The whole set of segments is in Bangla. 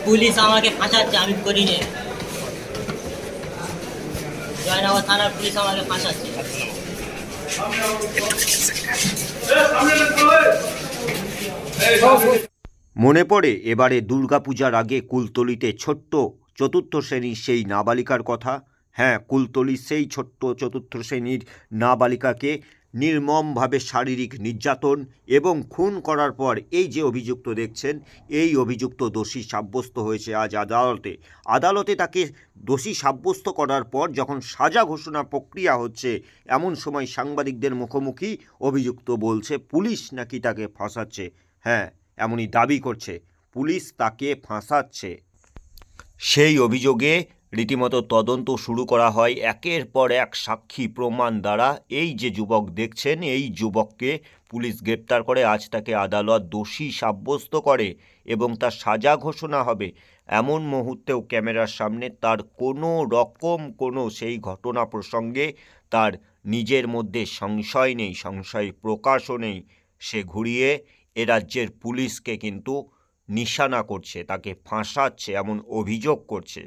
পুলিশ আমাকে ফাঁসাচ্ছে, আমি করিনি। জয়নগর থানার পুলিশ আমাকে ফাঁসাচ্ছে। মনে পড়ে এবারে দুর্গাপূজার আগে কুলতলিতে ছোট্ট চতুর্থ শ্রেণীর সেই নাবালিকার কথা। হ্যাঁ, কুলতলির সেই ছোট্ট চতুর্থ শ্রেণীর নাবালিকাকে নির্মমভাবে শারীরিক নির্যাতন এবং খুন করার পর এই যে অভিযুক্ত দেখছেন, এই অভিযুক্ত দোষী সাব্যস্ত হয়েছে আজ আদালতে তাকে দোষী সাব্যস্ত করার পর যখন সাজা ঘোষণা প্রক্রিয়া হচ্ছে, এমন সময় সাংবাদিকদের মুখোমুখি অভিযুক্ত বলছে পুলিশ নাকি তাকে ফাঁসাচ্ছে। হ্যাঁ, এমনই দাবি করছে পুলিশ তাকে ফাঁসাচ্ছে। সেই অভিযোগে রীতিমতো তদন্ত শুরু করা হয়। একের পর এক সাক্ষী প্রমাণ দ্বারা এই যে যুবক দেখছেন, এই যুবককে পুলিশ গ্রেপ্তার করে আজ তাকে আদালত দোষী সাব্যস্ত করে এবং তার সাজা ঘোষণা হবে। এমন মুহূর্তেও ক্যামেরার সামনে তার কোনো রকম কোনো সেই ঘটনা প্রসঙ্গে তার নিজের মধ্যে সংশয় নেই, সংশয় প্রকাশও নেই। সে ঘুরিয়ে এ রাজ্যের পুলিশকে কিন্তু নিশানা করছে, তাকে ফাঁসাচ্ছে এমন অভিযোগ করছে।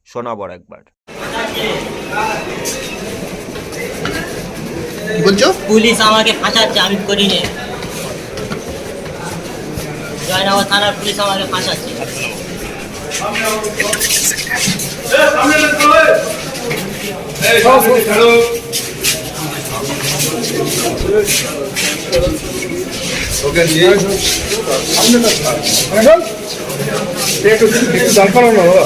শোনাবর একবার। বলছো পুলিশ আমাকে ফাঁসাচ্ছে, আমি করিনি। জয়নগর থানার পুলিশ আমাকে ফাঁসাচ্ছে। ওকে নিয়ে একটু দাঁড় করানো বাবা।